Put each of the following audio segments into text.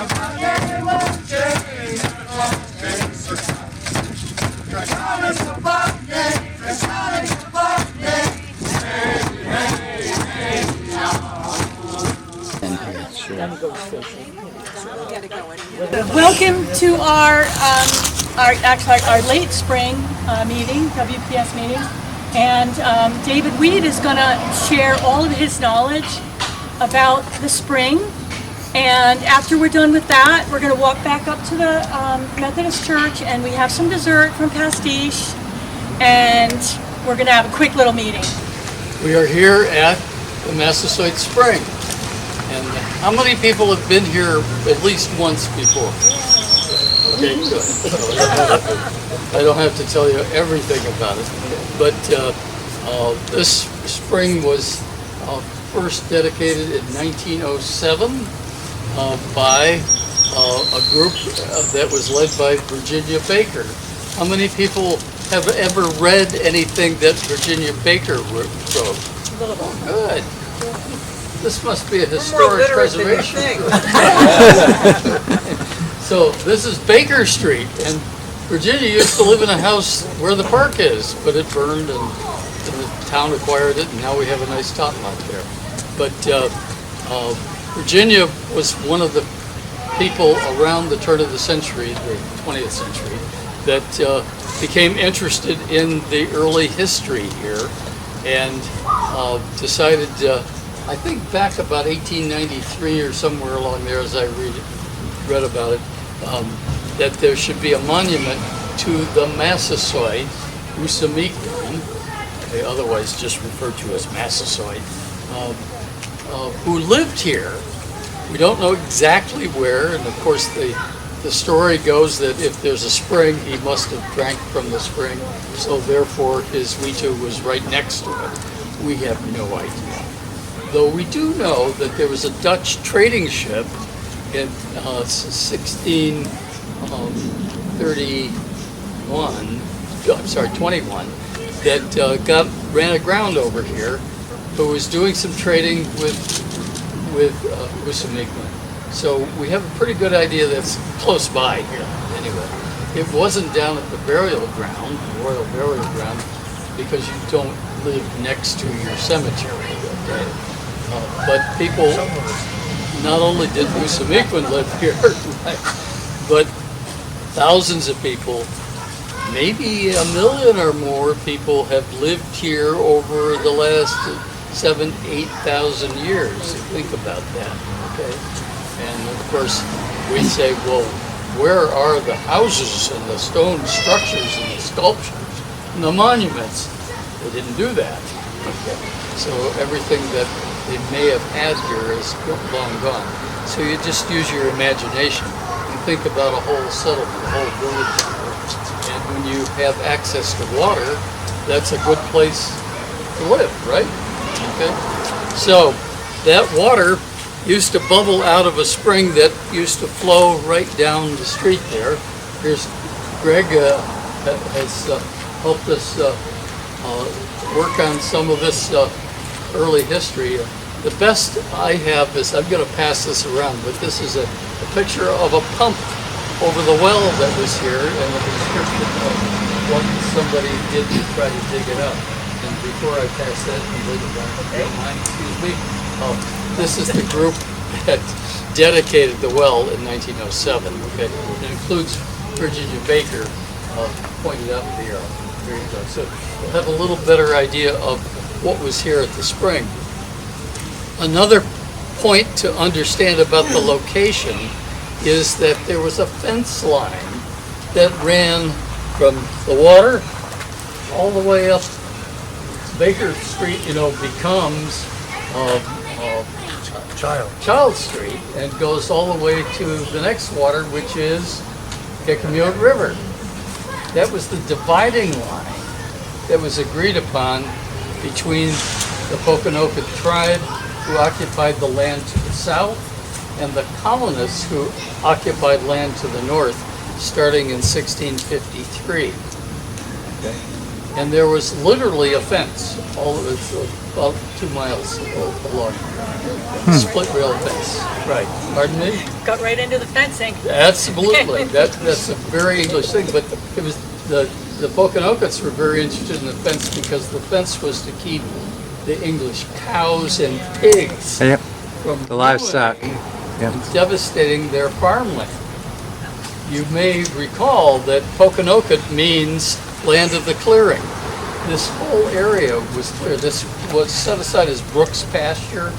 Welcome to our late spring meeting, WPS meeting, and David Weed is going to share all of his knowledge about the spring. And after we're done with that, we're going to walk back up to the Methodist Church, and we have some dessert from Pastiche, and we're going to have a quick little meeting. We are here at the Massasoit Spring. And how many people have been here at least once before? Okay, good. I don't have to tell you everything about it. But this spring was first dedicated in 1907 by a group that was led by Virginia Baker. How many people have ever read anything that Virginia Baker wrote? Good. This must be a historic preservation. So this is Baker Street, and Virginia used to live in a house where the park is, but it burned and the town acquired it, and now we have a nice tot lot there. But Virginia was one of the people around the turn of the century, the 20th century, that became interested in the early history here and decided I think back about 1893 or somewhere along there, as I read about it, that there should be a monument to the Massasoit Usamikon, otherwise just referred to as Massasoit, who lived here. We don't know exactly where, and of course the story goes that if there's a spring, he must have drank from the spring, so therefore his Witu was right next to it. We have no idea. Though we do know that there was a Dutch trading ship in 21, that ran aground over here, who was doing some trading with Usamikon. So we have a pretty good idea that's close by here. Anyway, it wasn't down at the burial ground, the royal burial ground, because you don't live next to your cemetery. Okay? But people, not only did Usamikon live here, but thousands of people, maybe 1 million or more people have lived here over the last 7,000 to 8,000 years. Think about that, okay? And of course, we say, well, where are the houses and the stone structures and the sculptures and the monuments? They didn't do that. Okay. So everything that they may have had here is long gone. So you just use your imagination and think about a whole settlement, a whole village. And when you have access to water, that's a good place to live, right? Okay. So that water used to bubble out of a spring that used to flow right down the street there. Here's Greg has helped us work on some of this early history. The best I have is, I'm going to pass this around, but this is a picture of a pump over the well that was here and a description of what somebody did to try to dig it up. And before I pass that, excuse me, this is the group that dedicated the well in 1907. Okay, it includes Virginia Baker, pointed out in the arrow. There you go. So we'll have a little better idea of what was here at the spring. Another point to understand about the location is that there was a fence line that ran from the water all the way up Baker Street, becomes Child Street, and goes all the way to the next water, which is Kickamuit River. That was the dividing line that was agreed upon between the Pokanoket tribe, who occupied the land to the south, and the colonists who occupied land to the north, starting in 1653. Okay. and there was literally a fence, all of it, about 2 miles long, split rail fence. Right. Pardon me? Got right into the fencing. Absolutely. That's a very English thing, but it was the Poconokeets were very interested in the fence because the fence was to keep the English cows and pigs Yep. from The livestock. ruining Yep. and devastating their farmland. You may recall that Poconoket means land of the clearing. This whole area was clear. This was set aside as Brooks pasture.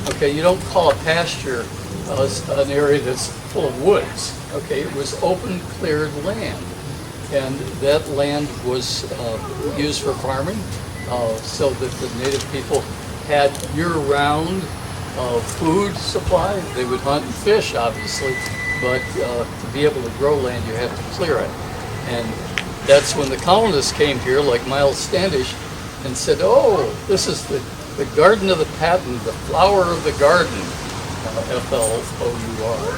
Okay, you don't call a pasture an area that's full of woods. Okay, it was open, cleared land. And that land was used for farming, so that the native people had year-round food supply. They would hunt and fish, obviously, but to be able to grow land, you have to clear it. And that's when the colonists came here, like Miles Standish, and said, oh, this is the garden of the patent, the flower of the garden, F-L-O-U-R.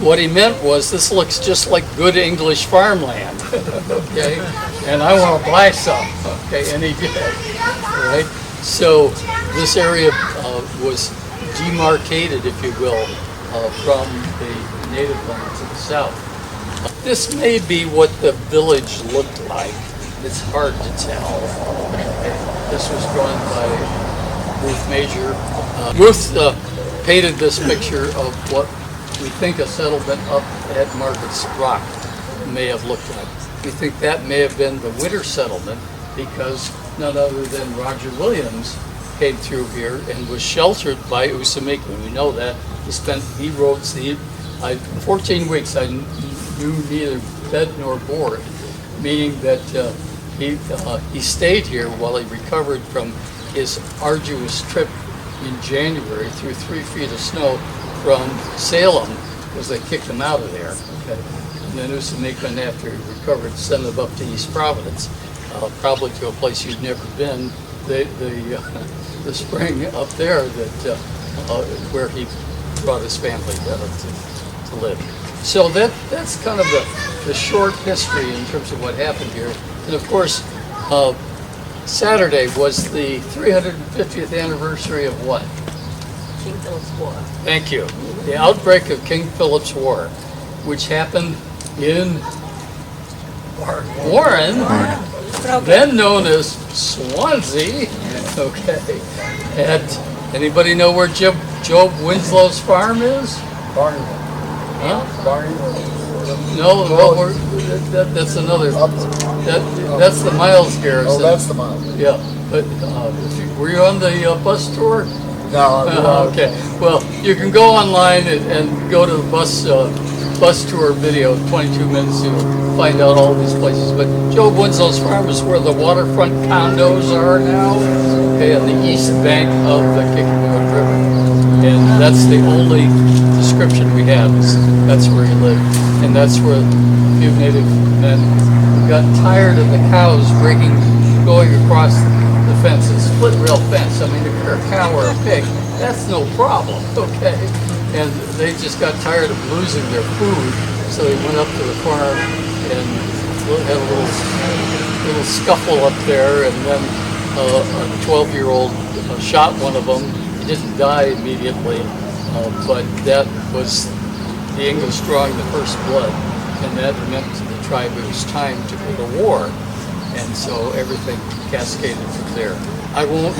What he meant was, this looks just like good English farmland, okay? And I want to buy some, okay? And he did, right? So this area was demarcated, if you will, from the native lands of the south. This may be what the village looked like. It's hard to tell. Okay. This was drawn by Ruth Major. Ruth painted this picture of what we think a settlement up at Margaret's Rock may have looked like. We think that may have been the winter settlement because none other than Roger Williams came through here and was sheltered by Usamiki. We know that. He wrote 14 weeks I knew neither bed nor board, meaning that he stayed here while he recovered from his arduous trip in January through 3 feet of snow from Salem, because they kicked him out of there. Okay. And then Usamiki, after he recovered, sent him up to East Providence, probably to a place you'd never been, the spring up there that where he brought his family to live. So that's kind of the short history in terms of what happened here. And of course, Saturday was the 350th anniversary of what? King Philip's War. Thank you. The outbreak of King Philip's War, which happened in Warren, then known as Swansea. Okay. Anybody know where Job Winslow's farm is? Barney. Huh? Barney. No, that's another. That's the Miles Garrison. Oh, that's the mile. Yeah, but were you on the bus tour? No, Okay. Well, you can go online and go to the bus tour video, 22 minutes, to find out all these places. But Joe Winslow's farm is where the waterfront condos are now, okay, on the east bank of the Kickapook River. And that's the only description we have. That's where he lived. And that's where a few native men got tired of the cows going across the fence, a split rail fence. I mean, if you're a cow or a pig, that's no problem, okay? And they just got tired of losing their food, so they went up to the farm and had a little scuffle up there, and then a 12-year-old shot one of them. He didn't die immediately, but that was the English drawing the first blood, and that meant to the tribe it was time to go to war. And so everything cascaded from there. I won't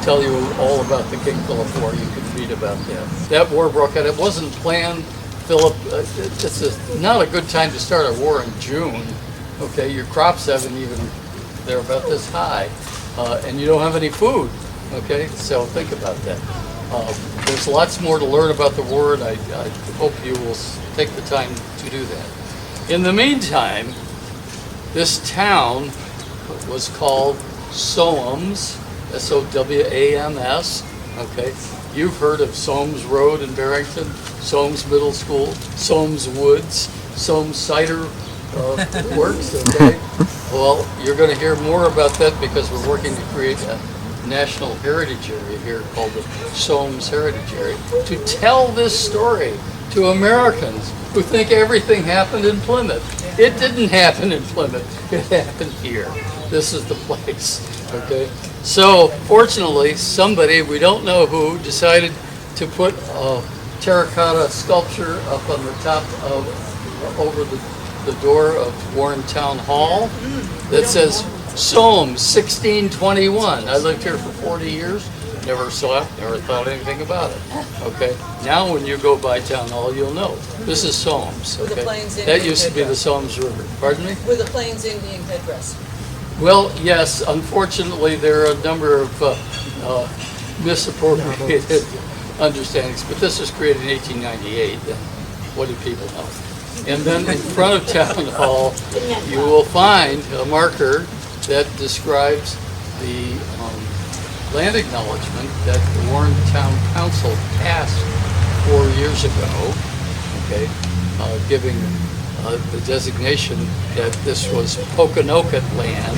tell you all about the King Philip War. You can read about that. That war broke out. It wasn't planned. Philip, it's not a good time to start a war in June. Okay, your crops haven't even, they're about this high, and you don't have any food. Okay, so think about that. There's lots more to learn about the war, and I hope you will take the time to do that. In the meantime, this town was called Soames, S-O-W-A-M-S, okay? You've heard of Soames Road in Barrington, Soames Middle School, Soames Woods, Soames Cider Works, okay? Well, you're going to hear more about that because we're working to create a national heritage area here called the Soames Heritage Area to tell this story to Americans who think everything happened in Plymouth. It didn't happen in Plymouth. It happened here. This is the place, okay? So fortunately, somebody, we don't know who, decided to put a terracotta sculpture up on the top of, over the door of Warren Town Hall that says Soames 1621. I lived here for 40 years, never saw it, never thought anything about it. Okay, now when you go by Town Hall, you'll know. This is Soames, With the okay? Plains Indian That used to be the headdress. Soames River. Pardon me? With a Plains Indian headdress. Well, yes, unfortunately, there are a number of misappropriated understandings, but this was created in 1898, and what do people know? And then in front of Town Hall, you will find a marker that describes the land acknowledgement that the Warren Town Council passed 4 years ago, okay, giving the designation that this was Pokanoket land,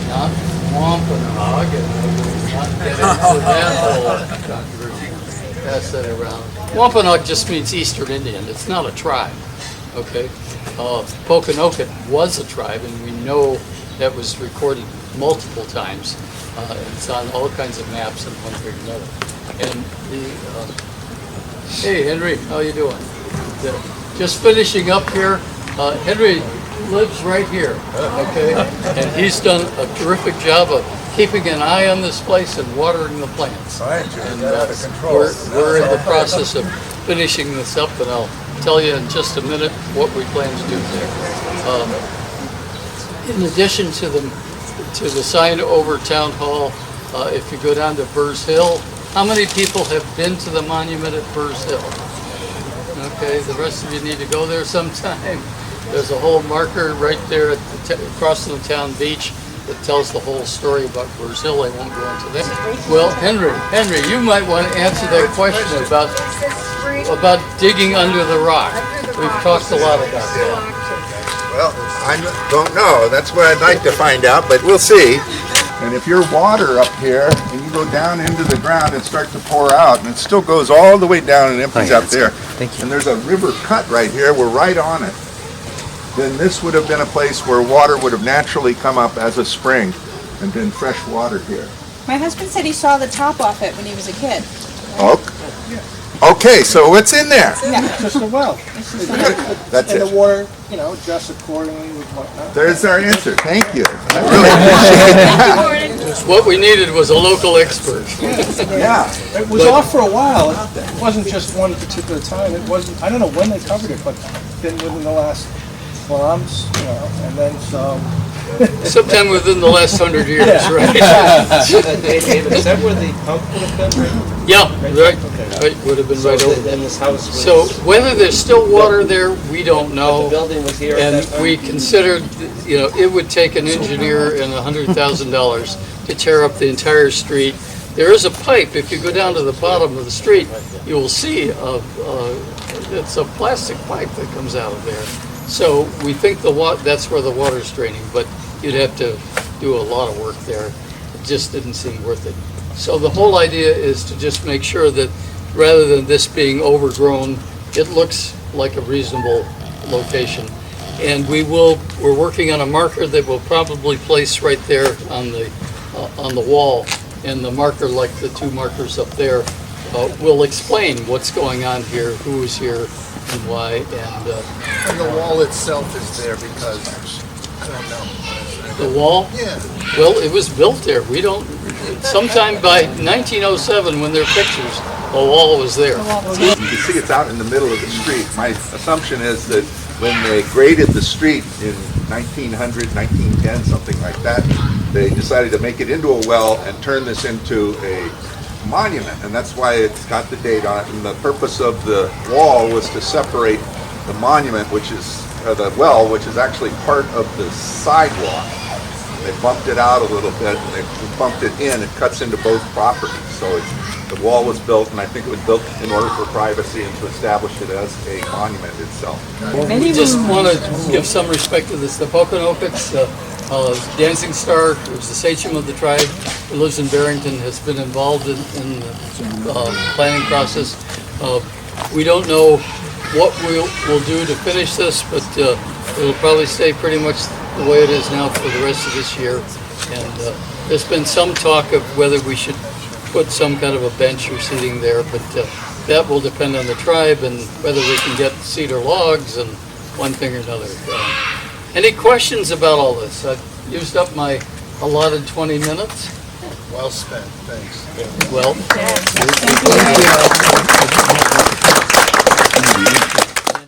not Wampanoag, and I will not get into that whole controversy. Pass that around. Wampanoag just means Eastern Indian. It's not a tribe, okay? Pokanoket was a tribe, and we know that was recorded multiple times. It's on all kinds of maps and one way or another. And hey, Henry, how you doing? Just finishing up here. Henry lives right here, okay? And he's done a terrific job of keeping an eye on this place and watering the plants. And we're in the process of finishing this up, and I'll tell you in just a minute what we plan to do there. In addition to the sign over Town Hall, if you go down to Burrs Hill, how many people have been to the monument at Burrs Hill? Okay, the rest of you need to go there sometime. There's a whole marker right there at across from the town beach that tells the whole story about Burrs Hill. I won't go into that. Well, Henry, you might want to answer that question about digging under the rock. We've talked a lot about that. Well, I don't know. That's what I'd like to find out, but we'll see. And if your water up here, and you go down into the ground and start to pour out, and it still goes all the way down and empties up there, and there's a river cut right here, we're right on it, then this would have been a place where water would have naturally come up as a spring and been fresh water here. My husband said he saw the top off it when he was a kid. Okay, so what's in there? Just a well. That's And the it. water, adjusts accordingly with whatnot. There's our answer. Thank you. I really appreciate it. What we needed was a local expert. Yeah. It was off for a while. It wasn't just one particular time. It wasn't, I don't know when they covered it, but then within the last, and then some. Sometime within the last 100 years, right? David, is that where the pump would have been? Yeah, right, would have been right over. Then this house was... So whether there's still water there, we don't The know. building was here at And that time? we considered, it would take an engineer and $100,000 to tear up the entire street. There is a pipe, if you go down to the bottom of the street, you will see it's a plastic pipe that comes out of there. So we think that's where the water's draining, but you'd have to do a lot of work there. It just didn't seem worth it. So the whole idea is to just make sure that rather than this being overgrown, it looks like a reasonable location. And we're working on a marker that we'll probably place right there on the wall. And the marker, like the two markers up there, will explain what's going on here, who is here, and why. And the wall itself is there because, I don't know. The wall? Yeah. Well, it was built there. We don't, sometime by 1907, when there are pictures, the wall was there. You can see it's out in the middle of the street. My assumption is that when they graded the street in 1900, 1910, something like that, they decided to make it into a well and turn this into a monument, and that's why it's got the date on it. And the purpose of the wall was to separate the monument, which is the well, which is actually part of the sidewalk. They bumped it out a little bit, and they bumped it in. It cuts into both properties. So the wall was built, and I think it was built in order for privacy and to establish it as a monument itself. We just want to give some respect to this. The Pokanokets, Dancing Star, who's the sachem of the tribe, who lives in Barrington, has been involved in the planning process. We don't know what we'll do to finish this, but it'll probably stay pretty much the way it is now for the rest of this year. And there's been some talk of whether we should put some kind of a bench or seating there, but that will depend on the tribe and whether we can get cedar logs and one thing or another. Any questions about all this? I've used up my allotted 20 minutes. Well spent, thanks. Well,